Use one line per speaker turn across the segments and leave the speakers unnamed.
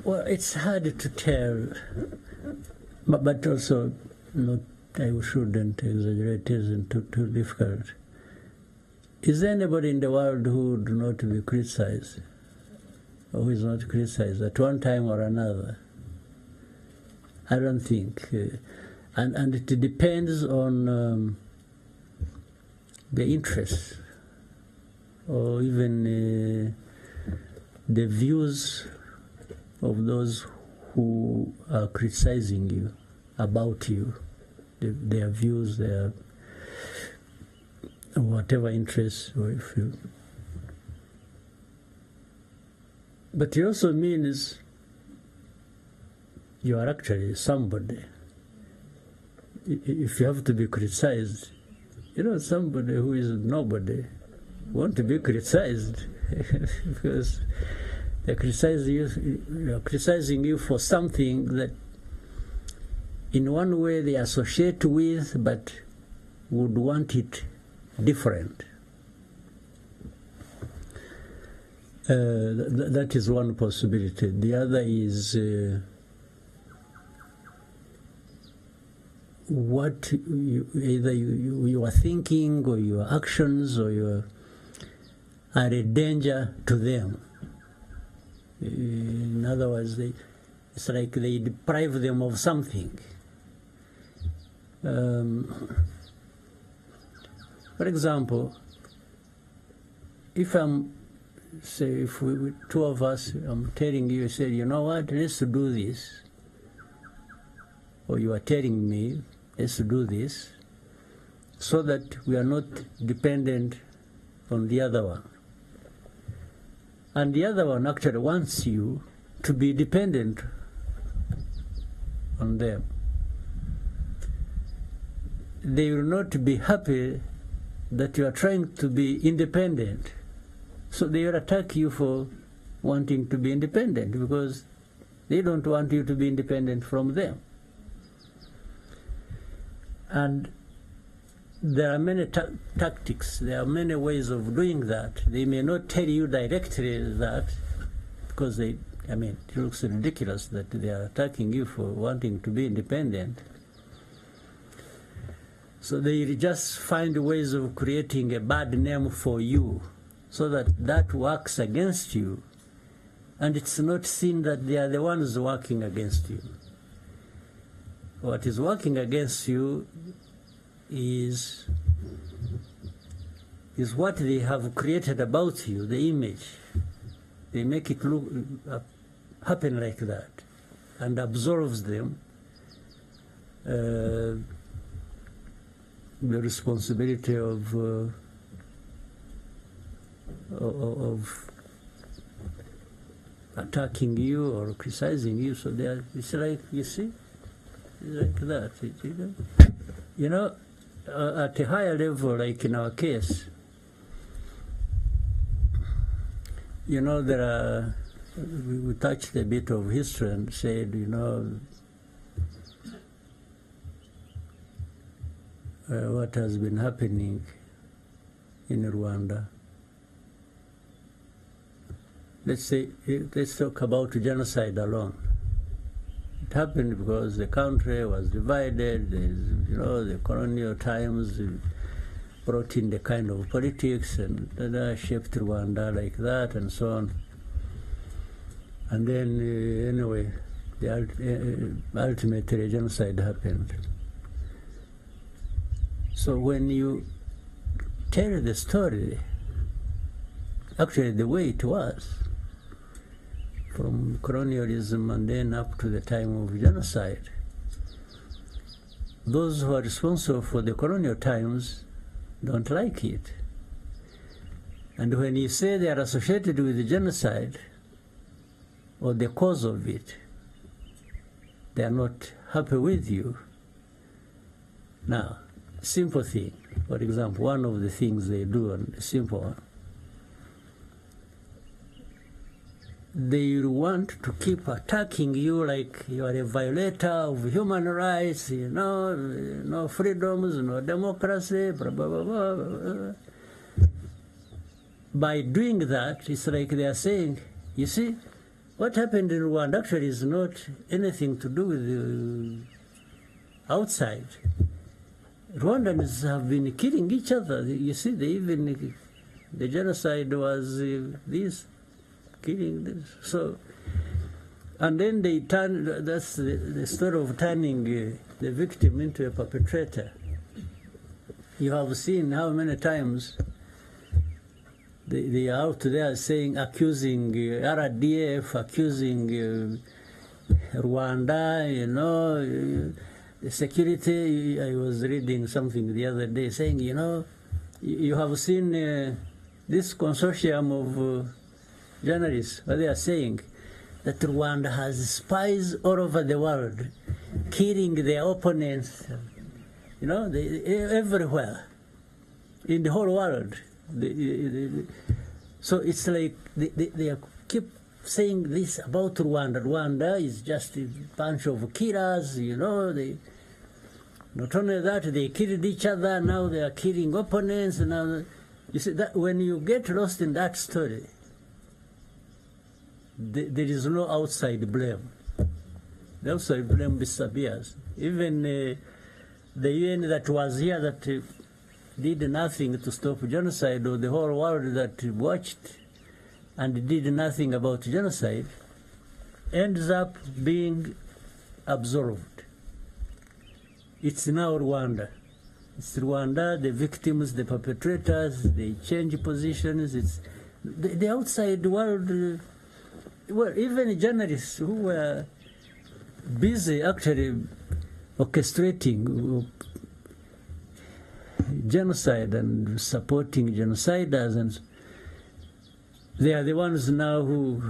Well, it's hard to tell, but also not. I shouldn't exaggerate. It isn't too difficult. Is there anybody in the world who would not be criticized, or who is not criticized at one time or another? I don't think, and it depends on the interests, or even the views of those who are criticizing you, about you, their views, their whatever interests, or if you. But it also means you are actually somebody. If you have to be criticized, somebody who is nobody want to be criticized because they're criticizing you for something that in one way they associate with, but would want it different. That is one possibility. The other is what either you are thinking, or your actions, or you are a danger to them. In other words, it's like they deprive them of something. For example, if two of us, I'm telling you, say, you know what, let's do this, or you are telling me, let's do this, so that we are not dependent on the other one. And the other one actually wants you to be dependent on them. They will not be happy that you are trying to be independent. So they will attack you for wanting to be independent, because they don't want you to be independent from them. And there are many tactics, there are many ways of doing that. They may not tell you directly that, because it looks ridiculous that they are attacking you for wanting to be independent. So they just find ways of creating a bad name for you, so that works against you, and it's not seen that they are the ones working against you. What is working against you is what they have created about you, the image. They make it happen like that, and absolves them the responsibility of attacking you or criticizing you. So it's like, you see, like that. At a higher level, like in our case, there are, we touched a bit of history and said, what has been happening in Rwanda. Let's talk about genocide alone. It happened because the country was divided. The colonial times brought in the kind of politics and shaped Rwanda like that and so on. And then, anyway, ultimately genocide happened. So when you tell the story, actually the way it was, from colonialism and then up to the time of genocide, those who are responsible for the colonial times don't like it. And when you say they are associated with the genocide or the cause of it, they are not happy with you. Now, simple thing, for example, one of the things they do, and a simple one, they want to keep attacking you like you are a violator of human rights, no freedoms, no democracy, blah, blah, blah, blah, blah. By doing that, it's like they are saying, you see, what happened in Rwanda actually is not anything to do with the outside. Rwandans have been killing each other. You see, the genocide was this, killing this. So, and then they turn, that's the story of turning the victim into a perpetrator. You have seen how many times they are out there saying, accusing RDF, accusing Rwanda, you know, the security. I was reading something the other day saying, you know, you have seen this consortium of journalists, what they are saying, that Rwanda has spies all over the world, killing their opponents, you know, everywhere, in the whole world. So it's like they keep saying this about Rwanda. Rwanda is just a bunch of killers, you know. Not only that, they killed each other, now they are killing opponents. Now, you see, that when you get lost in that story, there is no outside blame. The outside blame disappears. Even the UN that was here that did nothing to stop genocide, or the whole world that watched and did nothing about genocide, ends up being absorbed. It's now Rwanda. It's Rwanda, the victims, the perpetrators, they change positions. It's the outside world. Well, even journalists who were busy actually orchestrating genocide and supporting genociders, and they are the ones now who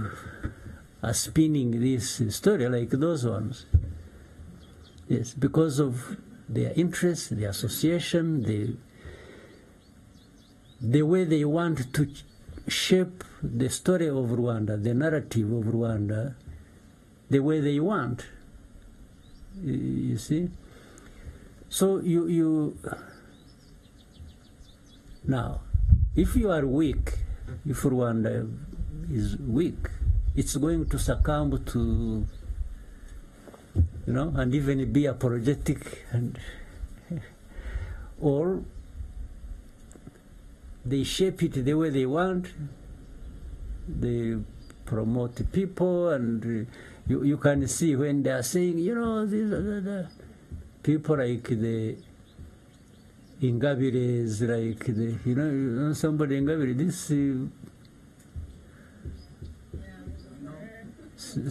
are spinning this story like those ones. Yes, because of their interest, their association, the way they want to shape the story of Rwanda, the narrative of Rwanda, the way they want. You see? So you now, if you are weak, if Rwanda is weak, it's going to succumb to, you know, and even be apologetic, and or they shape it the way they want. They promote people, and you can see when they are saying, you know, these people like the Ingabire is like the, you know somebody Ingabire, this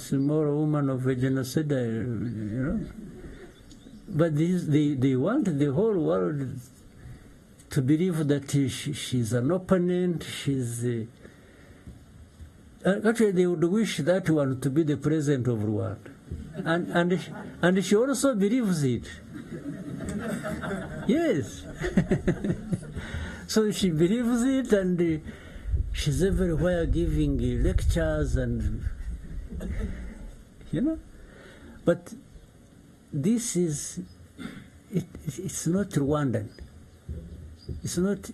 small woman of a genocide, you know. But they want the whole world to believe that she's an opponent, she's... actually, they would wish that one to be the president of Rwanda. And she also believes it. Yes. So she believes it, and she's everywhere giving lectures and, you know. But this is, it's not Rwandan. It's not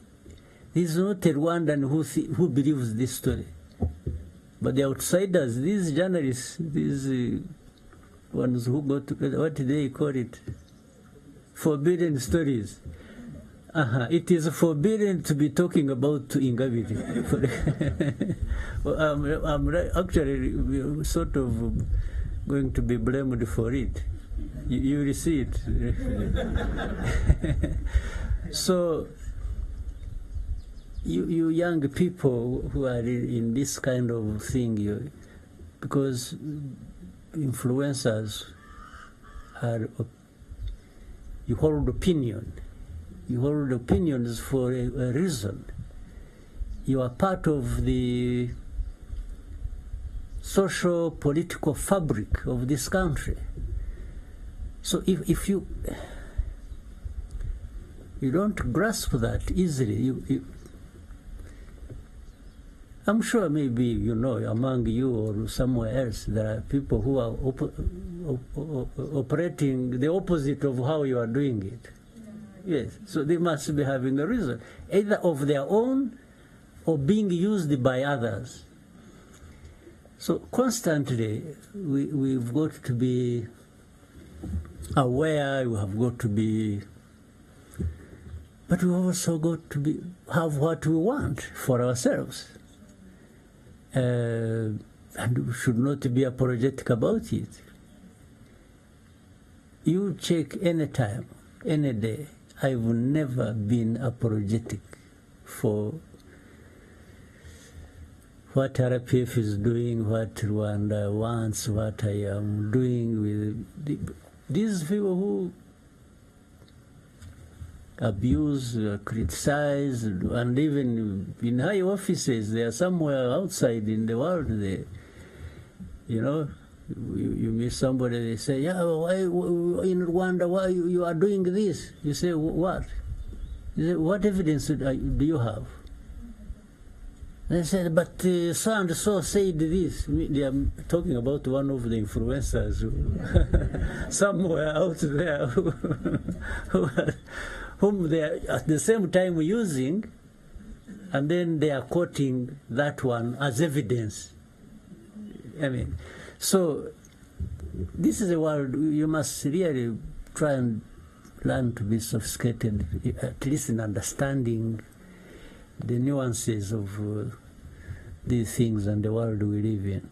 a Rwandan who believes this story. But the outsiders, these journalists, these ones who go to, what do they call it? Forbidden stories. It is forbidden to be talking about Ingabire. Well, I'm actually sort of going to be blamed for it. You will see it. So, you young people who are in this kind of thing, because influencers are, you hold opinion. You hold opinions for a reason. You are part of the social political fabric of this country. So if you don't grasp that easily, I'm sure maybe, you know, among you or somewhere else, there are people who are operating the opposite of how you are doing it. Yes, so they must be having a reason, either of their own or being used by others. So constantly, we've got to be aware, we have got to be, but we also got to have what we want for ourselves. And we should not be apologetic about it. You check any time, any day, I've never been apologetic for what RPF is doing, what Rwanda wants, what I am doing with these people who abuse, criticize, and even in high offices, they are somewhere outside in the world. They, you know, you meet somebody, they say, yeah, why in Rwanda, why you are doing this? You say, what? You say, what evidence do you have? They said, but so and so said this. They are talking about one of the influencers somewhere out there whom they are at the same time using, and then they are quoting that one as evidence. I mean, so this is a world you must really try and learn to be sophisticated, at least in understanding the nuances of these things and the world we live in.